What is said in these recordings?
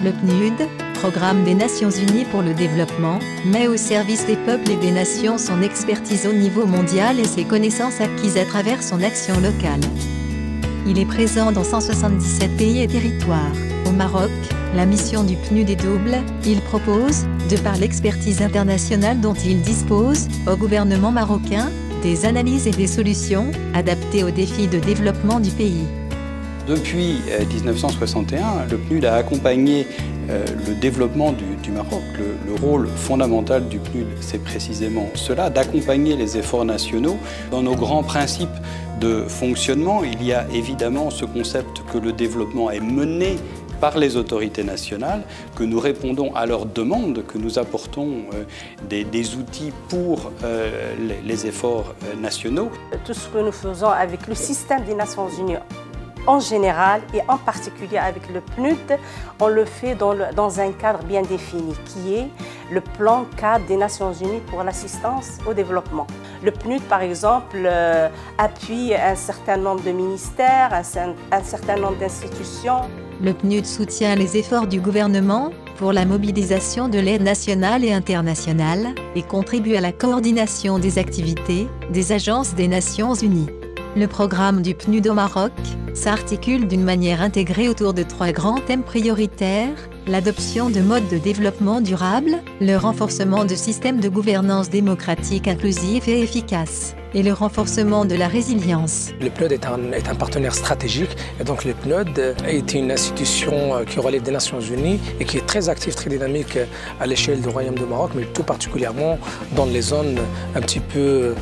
Le PNUD, Programme des Nations Unies pour le développement, met au service des peuples et des nations son expertise au niveau mondial et ses connaissances acquises à travers son action locale. Il est présent dans 177 pays et territoires. Au Maroc, la mission du PNUD est double. Il propose, de par l'expertise internationale dont il dispose, au gouvernement marocain, des analyses et des solutions adaptées aux défis de développement du pays. Depuis 1961, le PNUD a accompagné le développement du Maroc. Le rôle fondamental du PNUD, c'est précisément cela, d'accompagner les efforts nationaux. Dans nos grands principes de fonctionnement, il y a évidemment ce concept que le développement est mené par les autorités nationales, que nous répondons à leurs demandes, que nous apportons des outils pour les efforts nationaux. Tout ce que nous faisons avec le système des Nations Unies en général et en particulier avec le PNUD, on le fait dans un cadre bien défini qui est le plan cadre des Nations Unies pour l'assistance au développement. Le PNUD, par exemple, appuie un certain nombre de ministères, un certain nombre d'institutions. Le PNUD soutient les efforts du gouvernement pour la mobilisation de l'aide nationale et internationale et contribue à la coordination des activités des agences des Nations Unies. Le programme du PNUD au Maroc s'articule d'une manière intégrée autour de 3 grands thèmes prioritaires: l'adoption de modes de développement durable, le renforcement de systèmes de gouvernance démocratique inclusifs et efficaces, et le renforcement de la résilience. Le PNUD est un partenaire stratégique, et donc le PNUD est une institution qui relève des Nations Unies et qui est très active, très dynamique à l'échelle du Royaume du Maroc, mais tout particulièrement dans les zones un petit peu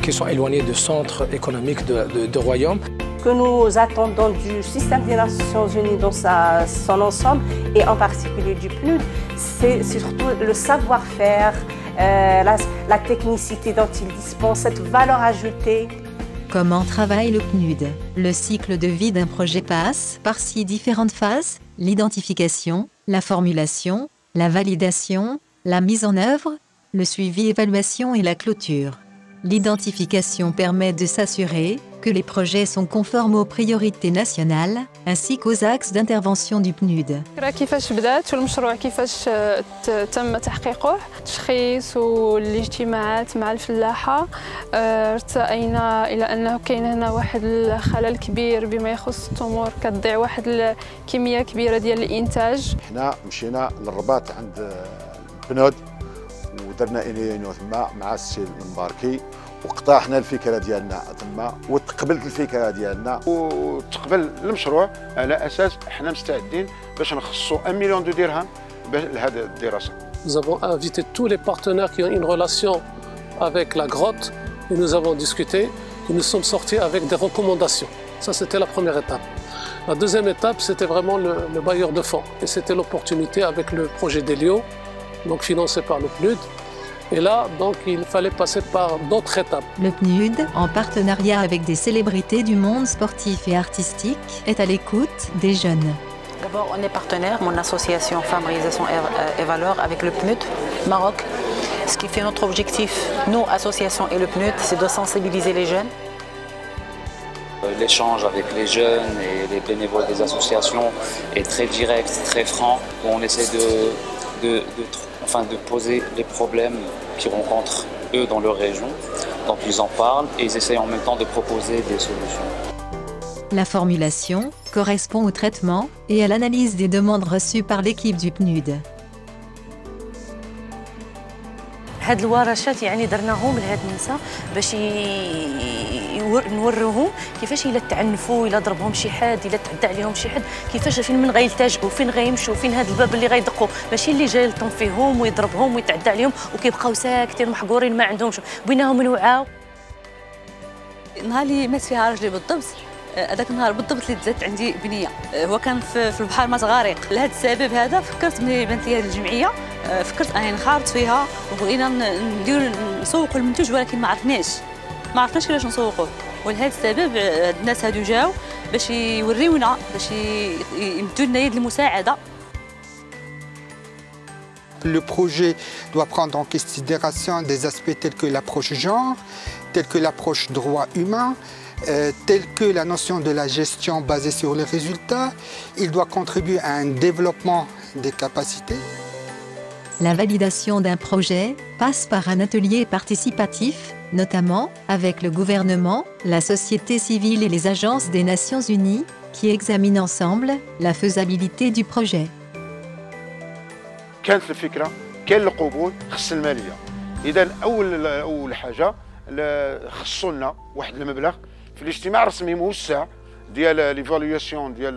qui sont éloignées du centre économique du Royaume. Ce que nous attendons du système des Nations Unies dans son ensemble, et en particulier du PNUD, c'est surtout le savoir-faire, la technicité dont il dispose, cette valeur ajoutée. Comment travaille le PNUD? Le cycle de vie d'un projet passe par 6 différentes phases: l'identification, la formulation, la validation, la mise en œuvre, le suivi, évaluation et la clôture. L'identification permet de s'assurer que les projets sont conformes aux priorités nationales ainsi qu'aux axes d'intervention du PNUD. كيفاش بدات والمشروع كيفاش تم تحقيقه، التشخيص والاجتماعات مع الفلاحة، ارتأينا إلى أنه كاين هنا واحد الخلل كبير بما يخص التمور، كتضيع واحد الكمية كبيرة ديال الإنتاج. حنا مشينا للرباط عند البنود ودرنا إلينو تما مع السي المباركي وقطعنا الفكره ديالنا تما وتقبلت الفكره ديالنا وتقبل المشروع على اساس حنا مستعدين باش نخصصوا 1 مليون درهم لهذه الدراسه. Nous avons invité tous les partenaires qui ont une relation avec la grotte et nous avons discuté et nous sommes sortis avec des recommandations. Ça, c'était la première étape. La deuxième étape, c'était vraiment le bailleur de fonds. Et c'était l'opportunité avec le projet d'Elio, donc financé par le PNUD. Et là, donc, il fallait passer par d'autres étapes. Le PNUD, en partenariat avec des célébrités du monde sportif et artistique, est à l'écoute des jeunes. D'abord, on est partenaire, mon association Femmes, Réalisation et Valeurs, avec le PNUD Maroc. Ce qui fait notre objectif, nous, association et le PNUD, c'est de sensibiliser les jeunes. L'échange avec les jeunes et les bénévoles des associations est très direct, très franc, où on essaie de poser les problèmes qu'ils rencontrent eux dans leur région, donc ils en parlent et ils essayent en même temps de proposer des solutions. La formulation correspond au traitement et à l'analyse des demandes reçues par l'équipe du PNUD. هاد الورشات يعني درناهم لهاد النساء باش نوروهم كيفاش الا تعنفوا، الا ضربهم شي حد، الا تعدى عليهم شي حد، كيفاش فين من غيلتجئوا، فين غيمشوا، فين هاد الباب اللي غيدقوا، ماشي اللي جاي يلطم فيهم ويضربهم ويتعدى عليهم وكيبقاو ساكتين محقورين ما عندهمش، بغيناهم نوعاو. النهار اللي مات فيها راجلي بالضبط، هذاك النهار بالضبط اللي دزات عندي بنيه، هو كان في البحر مات غارق. لهذا السبب هذا فكرت ملي بانت لي هذه الجمعيه، فكرت انني نخرط فيها وبغينا نسوقوا المنتوج، ولكن ما عرفناش كيفاش نسوقوه، ولهذا السبب الناس هادو جاو باش يوريونا، باش يمدوا لنا يد المساعده. Le projet doit prendre en considération des aspects tels que l'approche genre, tels que l'approche droit humain, telle que la notion de la gestion basée sur les résultats. Il doit contribuer à un développement des capacités. La validation d'un projet passe par un atelier participatif, notamment avec le gouvernement, la société civile et les agences des Nations Unies, qui examinent ensemble la faisabilité du projet. كانت الفكرة كان القبول خص المالية. إذا أول حاجة خصوا لنا واحد المبلغ في الاجتماع الرسمي موسع ديال ليفالواسيون ديال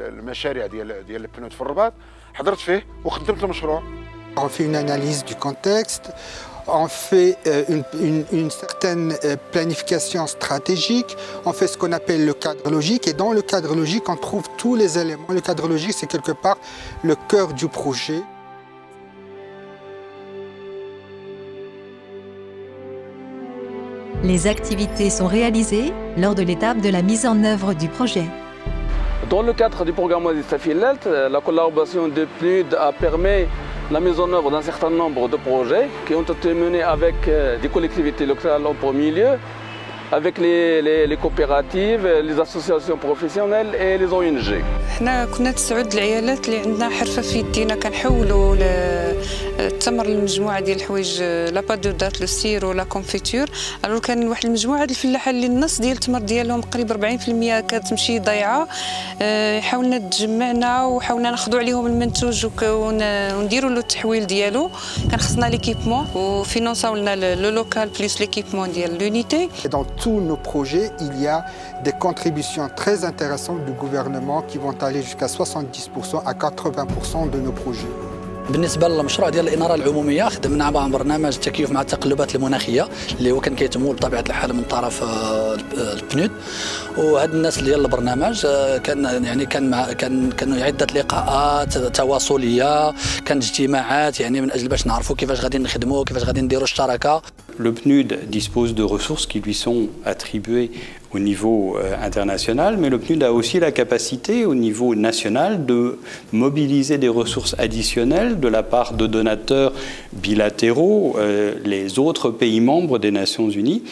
المشاريع ديال البنود في الرباط حضرت فيه وخدمت المشروع. On fait une analyse du contexte, on fait une certaine planification stratégique, on fait ce qu'on appelle le cadre logique et dans le cadre logique on trouve tous les éléments. Le cadre logique c'est quelque part le cœur du projet. Les activités sont réalisées lors de l'étape de la mise en œuvre du projet. Dans le cadre du programme Wadi Safilelt, la collaboration de PNUD a permis la mise en œuvre d'un certain nombre de projets qui ont été menés avec des collectivités locales en premier lieu, avec les coopératives, les associations professionnelles et les ONG. حنا كنا 9 العيالات اللي عندنا حرفه في يدينا كنحولوا التمر لمجموعه ديال الحوايج لا بادودات لو سيرو لا كونفيتور. الو كان واحد المجموعه ديال الفلاحه اللي النص ديال التمر ديالهم قريب 40% كتمشي ضايعه. حاولنا تجمعنا وحاولنا ناخذوا عليهم المنتوج ونديروا له التحويل ديالو. كان خصنا ليكيبمون وفينونساو لنا لو لوكال بليس ليكيبمون ديال لونيتي. Dans tous nos projets, il y a des contributions très intéressantes du gouvernement qui vont aller jusqu'à 70% à 80% de nos projets. بالنسبه للمشروع ديال الاناره العموميه خدمنا مع برنامج التكيف مع التقلبات المناخيه اللي هو كان كيتمول بطبيعه الحال من طرف البنود. وهاد الناس ديال البرنامج كانوا عده لقاءات تواصليه، كان اجتماعات يعني من اجل باش نعرفوا كيفاش غادي نخدموا كيفاش غادي نديروا الشراكه. Le PNUD dispose de ressources qui lui sont attribuées au niveau international, mais le PNUD a aussi la capacité au niveau national de mobiliser des ressources additionnelles de la part de donateurs bilatéraux, les autres pays membres des Nations Unies,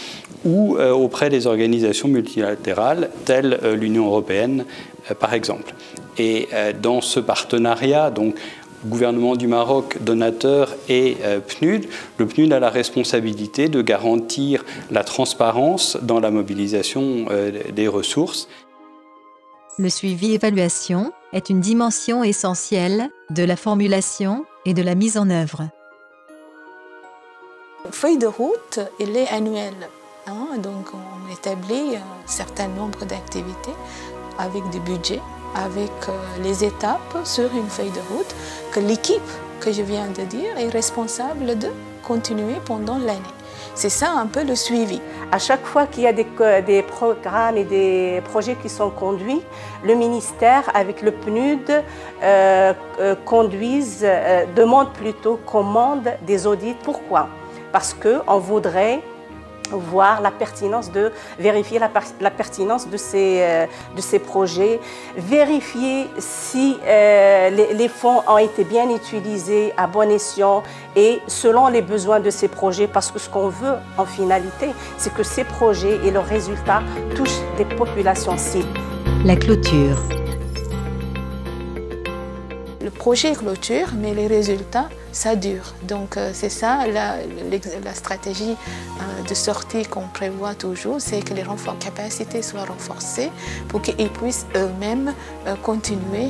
ou auprès des organisations multilatérales telles l'Union européenne par exemple. Et dans ce partenariat, donc, gouvernement du Maroc, donateur et PNUD, le PNUD a la responsabilité de garantir la transparence dans la mobilisation des ressources. Le suivi-évaluation est une dimension essentielle de la formulation et de la mise en œuvre. Feuille de route, elle est annuelle. Donc on établit un certain nombre d'activités avec des budgets, avec les étapes sur une feuille de route que l'équipe que je viens de dire est responsable de continuer pendant l'année. C'est ça un peu le suivi. À chaque fois qu'il y a des programmes et des projets qui sont conduits, le ministère avec le PNUD demande plutôt, commande des audits. Pourquoi? Parce qu'on voudrait voir la pertinence vérifier la pertinence de ces projets, vérifier si les fonds ont été bien utilisés à bon escient et selon les besoins de ces projets, parce que ce qu'on veut en finalité, c'est que ces projets et leurs résultats touchent des populations cibles. La clôture. Le projet clôture, mais les résultats, ça dure. Donc c'est ça la stratégie de sortie qu'on prévoit toujours, c'est que les capacités soient renforcées pour qu'ils puissent eux-mêmes continuer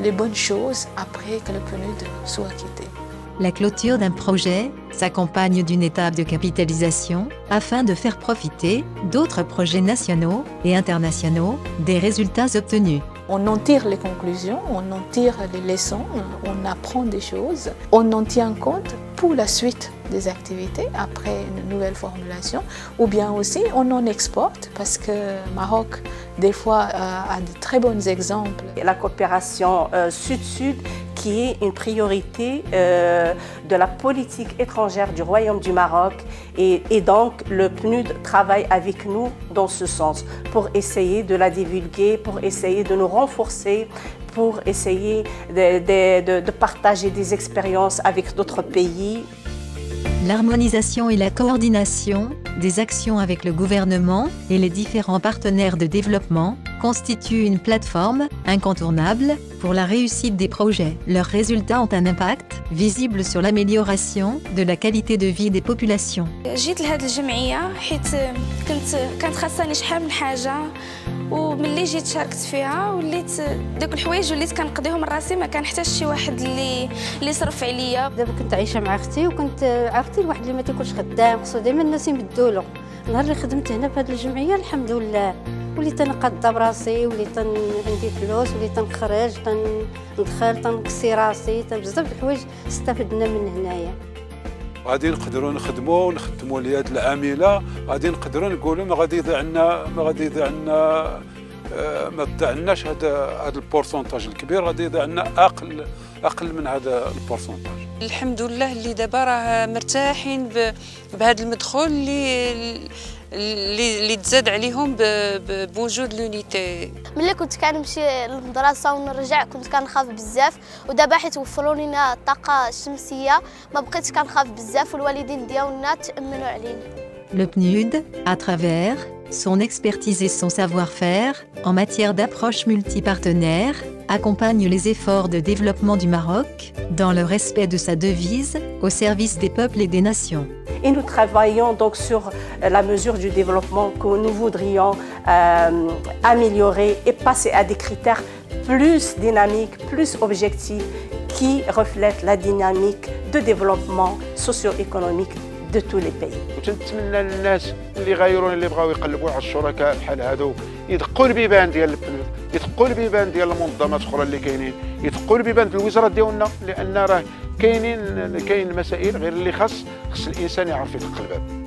les bonnes choses après que le PNUD soit quitté. La clôture d'un projet s'accompagne d'une étape de capitalisation afin de faire profiter d'autres projets nationaux et internationaux des résultats obtenus. On en tire les conclusions, on en tire les leçons, on apprend des choses, on en tient compte pour la suite des activités après une nouvelle formulation, ou bien aussi on en exporte parce que le Maroc des fois a de très bons exemples. La coopération sud-sud qui est une priorité de la politique étrangère du Royaume du Maroc et donc le PNUD travaille avec nous dans ce sens pour essayer de la divulguer, pour essayer de nous renforcer, pour essayer de partager des expériences avec d'autres pays. L'harmonisation et la coordination des actions avec le gouvernement et les différents partenaires de développement constituent une plateforme incontournable pour la réussite des projets. Leurs résultats ont un impact visible sur l'amélioration de la qualité de vie des populations. جيت لهذه الجمعية حيت كانت خاصني شحال من حاجة وملي جيت شاركت فيها وليت داك الحوايج وليت كنقضيهم راسي ما كنحتاج شي واحد اللي يصرف عليا. دابا كنت عايشة مع اختي وكنت عرفتي الواحد اللي ما تيكونش خدام خصو دائما الناس يمدوا له. نهار اللي خدمت هنا في هذه الجمعية الحمد لله وليت نقاد براسي وليت عندي فلوس وليت نخرج ندخل تنكسي راسي بزاف د الحوايج استفدنا من هنايا. غادي نقدروا نخدموا اليد العامله، غادي نقدروا نقولوا ما غادي يضيع لنا ما تضيعناش هذا البورسونتاج الكبير، غادي يضيع لنا اقل من هذا البورسونتاج. الحمد لله اللي دابا راه مرتاحين بهذا المدخول اللي تزاد عليهم بوجود لونيتي. ملي كنت كنمشي للمدرسه ونرجع كنت كنخاف بزاف، ودابا حيت وفروا لنا الطاقه الشمسيه ما بقيتش كنخاف بزاف والوالدين ديالنا تامنوا علينا. Le PNUD, à travers son expertise et son savoir-faire en matière d'approche multipartenaire, accompagne les efforts de développement du Maroc dans le respect de sa devise au service des peuples et des nations. Et nous travaillons donc sur la mesure du développement que nous voudrions améliorer et passer à des critères plus dynamiques, plus objectifs qui reflètent la dynamique de développement socio-économique de tous les pays. وتنتمنى للناس اللي غايرون اللي بغاو يقلبوا على الشركاء بحال هادو يدقوا البيبان ديال البنود، يدقوا البيبان ديال المنظمات اخرى اللي كاينين، يدقوا البيبان ديال الوزاره ديالنا، لان راه كاين مسائل غير اللي خاص الانسان يعرف يدق الباب.